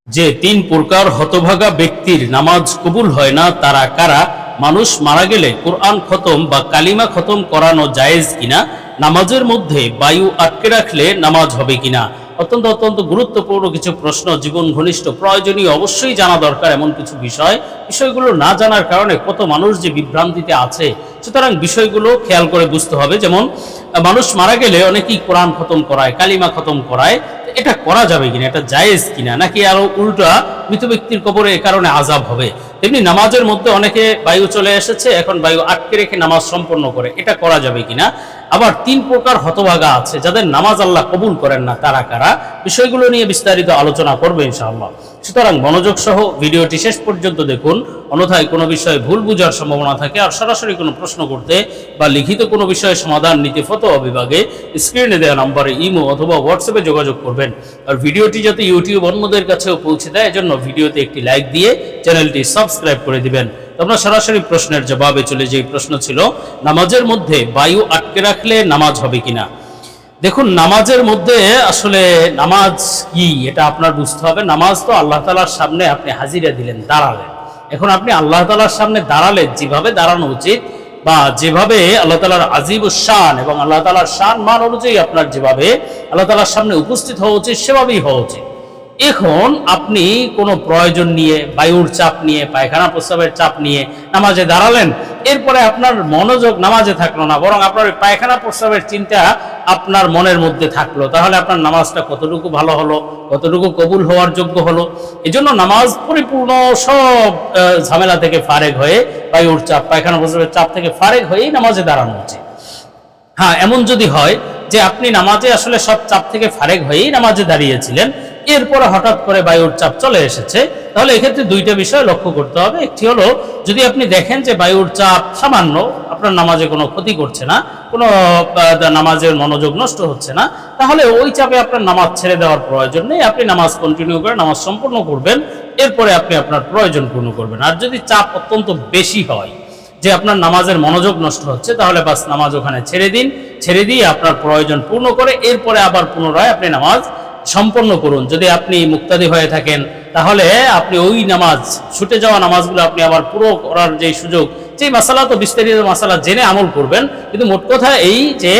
যে তিন প্রকার হতভাগা ব্যক্তির নামাজ কবুল হয় না তারা কারা? মানুষ মারা গেলে কোরআন খতম বা কালিমা খতম করানো জায়েজ কিনা? নামাজের মধ্যে বায়ু আটকে রাখলে নামাজ হবে কিনা? অত্যন্ত অত্যন্ত গুরুত্বপূর্ণ কিছু প্রশ্ন, জীবন ঘনিষ্ঠ, প্রয়োজনীয়, অবশ্যই জানা দরকার এমন কিছু বিষয়গুলো না জানার কারণে কত মানুষ যে বিভ্রান্তিতে আছে। সুতরাং বিষয়গুলো খেয়াল করে বুঝতে হবে। যেমন মানুষ মারা গেলে অনেকেই কোরআন খতম করায়, কালিমা খতম করায়, এটা করা যাবে কিনা, এটা জায়েজ কিনা, নাকি আরো উল্টা মৃত ব্যক্তির কবরে এ কারণে আযাব হবে। তেমনি নামাজের মধ্যে অনেকে বায়ু চলে এসেছে, এখন বায়ু আটকে রেখে নামাজ সম্পন্ন করে, এটা করা যাবে কিনা। আবার তিন প্রকার হতভাগা আছে যাদের নামাজ আল্লাহ কবুল করেন না, তারা কারা? বিষয়গুলো নিয়ে বিস্তারিত আলোচনা করবে ইনশাআল্লাহ। সুতরাং মনোযোগ সহ ভিডিওটি শেষ পর্যন্ত দেখুন, অন্যথায় কোনো বিষয়ে ভুল বুঝার সম্ভাবনা থাকে। আর সরাসরি কোনো প্রশ্ন করতে বা লিখিত কোনো বিষয়ে সমাধান নিতে ফতোয়া বিভাগে স্ক্রিনে দেওয়া নম্বরে ইমো অথবা হোয়াটসঅ্যাপে যোগাযোগ করবেন। আর ভিডিওটি যাতে ইউটিউব অন্যদের কাছেও পৌঁছে দেয়, এজন্য ভিডিওতে একটি লাইক দিয়ে চ্যানেলটি সাবস্ক্রাইব করে দিবেন। আমরা সরাসরি প্রশ্নের জবাবে চলে যাই। প্রশ্ন ছিল, নামাজের মধ্যে বায়ু আটকে রাখলে নামাজ হবে কিনা। দেখুন, নামাজের মধ্যে আসলে নামাজ কি এটা আপনার বুঝতে হবে। নামাজ তো আল্লাহ তাআলার সামনে আপনি হাজিরা দিলেন, দাঁড়ালেন। এখন আপনি আল্লাহ তাআলার সামনে দাঁড়ালেন, যেভাবে দাঁড়ানো উচিত বা যেভাবে আল্লাহ তাআলার আজিবুশ শান এবং আল্লাহ তাআলার শান মান অনুযায়ী আপনার যেভাবে আল্লাহ তাআলার সামনে উপস্থিত হওয়া উচিত, সেভাবেই হওয়া উচিত। এখন আপনি কোনো প্রয়োজন নিয়ে, বায়ুর চাপ নিয়ে, পায়খানা প্রস্রাবের চাপ নিয়ে নামাজে দাঁড়ালেন, এরপরে আপনার মনোযোগ নামাজে থাকলো না, বরং আপনার পায়খানা প্রস্রাবের চিন্তা আপনার মনের মধ্যে থাকলো, তাহলে আপনার নামাজটা কতটুকু ভালো হলো, কতটুকু কবুল হওয়ার যোগ্য হলো? এজন্য নামাজ পরিপূর্ণ সব ঝামেলা থেকে ফারেক হয়ে, বায়ুর চাপ, পায়খানা প্রস্রাবের চাপ থেকে ফারেক হয়েই নামাজে দাঁড়ানো উচিত। হ্যাঁ, এমন যদি হয় যে আপনি নামাজে আসলে সব চাপ থেকে ফারেক হয়েই নামাজে দাঁড়িয়েছিলেন, এরপরে হঠাৎ করে বায়ুর চাপ চলে এসেছে, তাহলে এক্ষেত্রে দুইটা বিষয় লক্ষ্য করতে হবে। একটি হলো, যদি আপনি দেখেন যে বায়ুর চাপ সামান্য, আপনার নামাজে কোনো ক্ষতি করছে না, কোনো নামাজের মনোযোগ নষ্ট হচ্ছে না, তাহলে ওই চাপে আপনার নামাজ ছেড়ে দেওয়ার প্রয়োজন নেই। আপনি নামাজ কন্টিনিউ করে নামাজ সম্পূর্ণ করবেন, এরপরে আপনি আপনার প্রয়োজন পূর্ণ করবেন। আর যদি চাপ অত্যন্ত বেশি হয়, যে আপনার নামাজের মনোযোগ নষ্ট হচ্ছে, তাহলে বাস নামাজ ওখানে ছেড়ে দিন, ছেড়ে দিয়ে আপনার প্রয়োজন পূর্ণ করে এরপরে আবার পুনরায় আপনি নামাজ সম্পন্ন করুন। যদি আপনি মুক্তাদি হয়ে থাকেন, তাহলে আপনি ওই নামাজ, ছুটে যাওয়া নামাজগুলো আপনি আবার পুরো করার যে সুযোগ, যে মাসালা তো বিস্তারিত মাসালা জেনে আমল করবেন, কিন্তু মোট কথা এই যে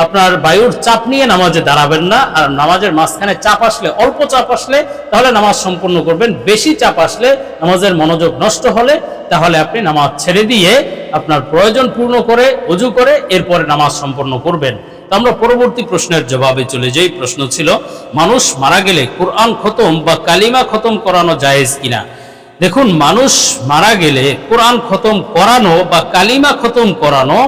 আপনার বায়ুর চাপ নিয়ে নামাজে দাঁড়াবেন না। আর নামাজের মাঝখানে চাপ আসলে, অল্প চাপ আসলে তাহলে নামাজ সম্পূর্ণ করবেন, বেশি চাপ আসলে, নামাজের মনোযোগ নষ্ট হলে, তাহলে আপনি নামাজ ছেড়ে দিয়ে আপনার প্রয়োজন পূর্ণ করে ওযু করে এরপরে নামাজ সম্পন্ন করবেন। তো আমরা পরবর্তী প্রশ্নের জবাবে চলে যাই। প্রশ্ন ছিল, মানুষ মারা গেলে কোরআন খতম বা কালিমা খতম করানো জায়েজ কিনা। দেখুন, মানুষ মারা গেলে কোরআন খতম করানো বা কালিমা খতম করানো,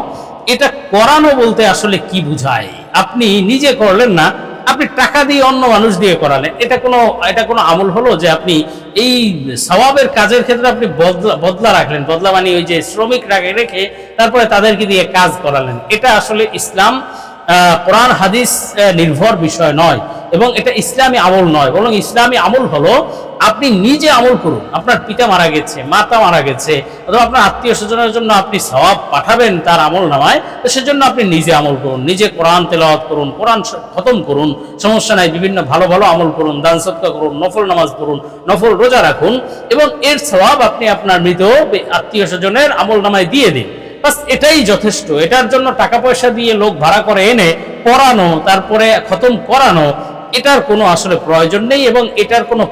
এটা করানো বলতে আসলে কি বুঝায়? আপনি নিজে করলেন না, আপনি টাকা দিয়ে অন্য মানুষ দিয়ে করালেন, এটা কোনো আমল হলো? যে আপনি এই সওয়াবের কাজের ক্ষেত্রে আপনি বদলা রাখলেন, বদলা মানে ওই যে শ্রমিক রেখে তারপরে তাদেরকে দিয়ে কাজ করালেন, এটা আসলে ইসলাম কোরআন হাদিস নির্ভর বিষয় নয়, এবং এটা ইসলামী আমল নয়। বরং ইসলামী আমল হলো আপনি নিজে আমল করুন। আপনার পিতা মারা গেছে, মাতা মারা গেছে, অথবা আপনার আত্মীয় স্বজনের জন্য আপনি সওয়াব পাঠাবেন তার আমল নামায়, তো সেজন্য আপনি নিজে আমল করুন, নিজে কোরআন তেলাওয়াত করুন, কোরআন খতম করুন, সমস্যা নাই, বিভিন্ন ভালো ভালো আমল করুন, দান সদকা করুন, নফল নামাজ পড়ুন, নফল রোজা রাখুন, এবং এর সওয়াব আপনি আপনার মৃত আত্মীয় স্বজনের আমল নামায় দিয়ে দিন। বাস, এটাই যথেষ্ট। এটার জন্য টাকা পয়সা দিয়ে লোক ভাড়া করে এনে পড়ানো, তারপরে খতম করানো, এটার কোনো আসলে প্রয়োজন নেই, এবং এটার কোনো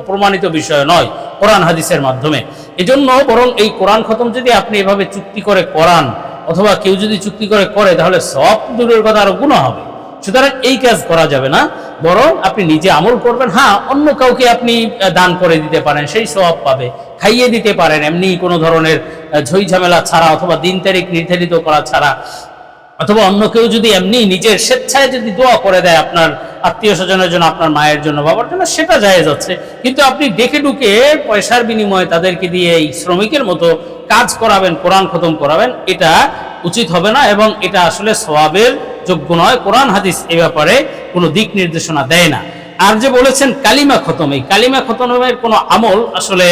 প্রমাণিত বিষয় নয় কোরআন হাদিসের মাধ্যমে। এজন্য বরং এই কোরআন খতম যদি আপনি এভাবে চুক্তি করে করান, অথবা কেউ যদি চুক্তি করে তাহলে সব দূরের কথা আরো গুনাহ হবে। সুতরাং এই কাজ করা যাবে না, বরং আপনি নিজে আমল করবেন। হ্যাঁ, অন্য কাউকে আপনি দান করে দিতে পারেন, সেই সওয়াব পাবে। খাইয়ে দিতে পারেন এমনি কোনো ধরনের ঝই ঝামেলা ছাড়া, অথবা দিন তারিখ নির্ধারিত করা ছাড়া, অথবা অন্য কেউ যদি এমনি নিজের স্বেচ্ছায় যদি দোয়া করে দেয় আপনার আত্মীয় স্বজনের জন্য, আপনার মায়ের জন্য, বাবার জন্য, সেটা জায়েজ আছে। কিন্তু আপনি ডেকে ডুকে পয়সার বিনিময়ে তাদেরকে দিয়ে এই শ্রমিকের মতো কাজ করাবেন, কোরআন খতম করাবেন, এটা উচিত হবে না, এবং এটা আসলে সওয়াবের যোগ্য নয়। কোরআন হাদিস এ ব্যাপারে কোনো দিক নির্দেশনা দেয় না। আর যে বলেছেন কালিমা খতম, এই কালিমা খতমের কোনো আমল আসলে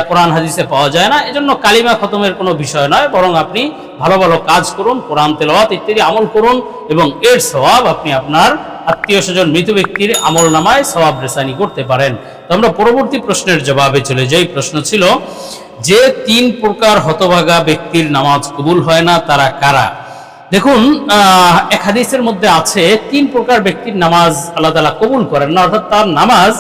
কোরআন হাদিসে পাওয়া যায় না, এজন্য কালিমা খতমের কোনো বিষয় নয়, বরং আপনি ভালো ভালো কাজ করুন, কোরআন তেলাওয়াত ইত্যাদি আমল করুন, এবং এর সওয়াব আপনি আপনার আত্মীয় স্বজন মৃত ব্যক্তির আমল নামায় সওয়াব রেসানি করতে পারেন। তো আমরা পরবর্তী প্রশ্নের জবাবে চলে যাই। প্রশ্ন ছিল যে 3 প্রকার হতভাগা ব্যক্তির নামাজ কবুল হয় না তারা কারা? দেখুন, এক হাদিসের মধ্যে আছে 3 প্রকার ব্যক্তির নামাজ আল্লাহ তাআলা কবুল করেন না, অর্থাৎ তার নামাজ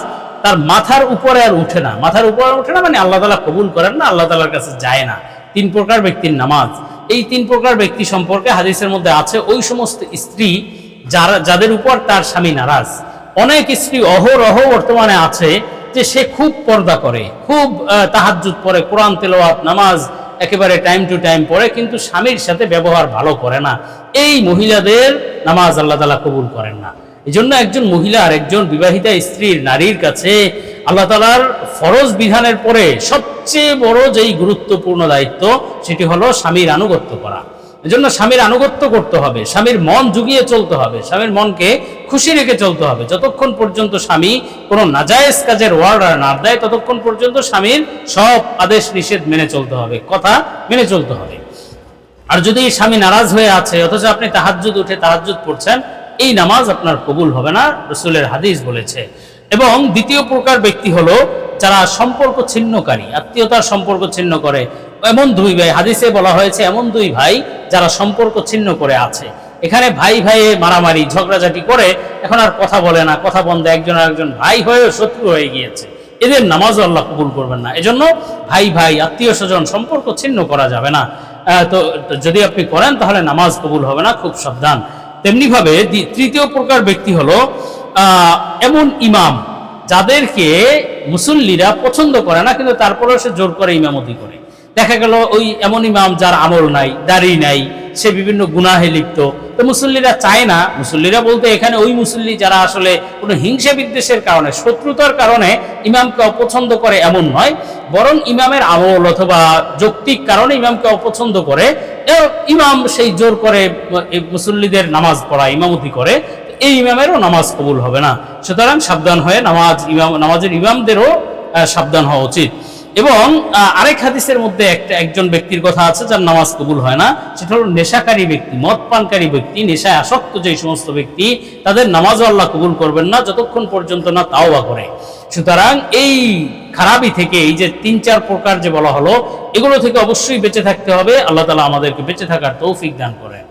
তার মাথার উপরে আর উঠে না। মাথার উপরে উঠে না মানে আল্লাহ তাআলা কবুল করেন না, আল্লাহ তাআলার কাছে যায় না। 3 প্রকার ব্যক্তির নামাজ, এই 3 প্রকার ব্যক্তি সম্পর্কে হাদিসের মধ্যে আছে ওই সমস্ত স্ত্রী যাদের উপর তার স্বামী নারাজ। অনেক স্ত্রী অহরহ বর্তমানে আছে যে সে খুব পর্দা করে, খুব তাহাজ্জুদ পড়ে, কোরআন তেলাওয়াত নামাজ একেবারে টাইম টু টাইম পড়ে, কিন্তু স্বামীর সাথে ব্যবহার ভালো করে না। এই মহিলাদের নামাজ আল্লাহ তাআলা কবুল করেন না। এই জন্য একজন মহিলার, একজন বিবাহিতা স্ত্রীর, নারীর কাছে আল্লাহ তাআলার ফরজ বিধানের পরে সবচেয়ে বড় যেই গুরুত্বপূর্ণ দায়িত্ব সেটি হলো স্বামীর আনুগত্য করা। এজন্য স্বামীর আনুগত্য করতে হবে, স্বামীর মন জুগিয়ে চলতে হবে, স্বামীর মনকে খুশি রেখে চলতে হবে। যতক্ষণ পর্যন্ত স্বামী কোনো নাজায়েজ কাজের অর্ডার না দেয় ততক্ষণ পর্যন্ত স্বামীর সব আদেশ নিষেধ মেনে চলতে হবে, কথা মেনে চলতে হবে। আর যদি স্বামী নারাজ হয়ে আছে অথচ আপনি তাহাজ্জুদ উঠে তাহাজ্জুদ পড়ছেন, এই নামাজ আপনার কবুল হবে না, রাসূলের হাদিস বলেছে। এবং দ্বিতীয় প্রকার ব্যক্তি হলো যারা সম্পর্ক ছিন্নকারী, আত্মীয়তার সম্পর্ক ছিন্ন করে। এমন 2 ভাই, হাদিসে বলা হয়েছে এমন 2 ভাই যারা সম্পর্ক ছিন্ন করে আছে। এখানে ভাই ভাইয়ে মারামারি ঝগড়াঝাটি করে এখন আর কথা বলে না, কথা বন্ধ, একজন আর একজন ভাই হয়েও শত্রু হয়ে গিয়েছে। এদের নামাজও আল্লাহ কবুল করবেন না। এজন্য ভাই ভাই, আত্মীয় স্বজন সম্পর্ক ছিন্ন করা যাবে না। তো যদি আপনি করেন তাহলে নামাজ কবুল হবে না, খুব সাবধান। তেমনি ভাবে তৃতীয় প্রকার ব্যক্তি হলো এমন ইমাম যাদেরকে মুসল্লিরা পছন্দ করে না, কিন্তু তারপরেও সে জোর করে ইমামতি করে। দেখা গেল ওই এমন ইমাম যার আমল নাই, দাড়ি নাই, সে বিভিন্ন গুনাহে লিপ্ত। তো মুসল্লিরা চায় না, মুসল্লিরা বলতে এখানে ওই মুসল্লি যারা আসলে কোনো হিংসা বিদ্বেষের কারণে, শত্রুতার কারণে ইমামকে অপছন্দ করে এমন নয়, বরং ইমামের আমল অথবা যৌক্তিক কারণে ইমামকে অপছন্দ করে। ইমাম সেই জোর করে মুসল্লিদের নামাজ পড়া, ইমামতি করে, এই ইমামেরও নামাজ কবুল হবে না। সুতরাং সাবধান হয়ে নামাজের ইমামদেরও সাবধান হওয়া উচিত। এবং আরেক হাদিসের মধ্যে একজন ব্যক্তির কথা আছে যার নামাজ কবুল হয় না, সেটা হলো নেশাকারী ব্যক্তি, মদ পানকারী ব্যক্তি, নেশায় আসক্ত যে সমস্ত ব্যক্তি, তাদের নামাজও আল্লাহ কবুল করবেন না যতক্ষণ পর্যন্ত না তাওবা করে। সুতরাং এই খারাপি থেকে, এই যে 3-4 প্রকার যে বলা হলো, এগুলো থেকে অবশ্যই বেঁচে থাকতে হবে। আল্লাহ তাআলা আমাদেরকে বেঁচে থাকার তৌফিক দান করেন।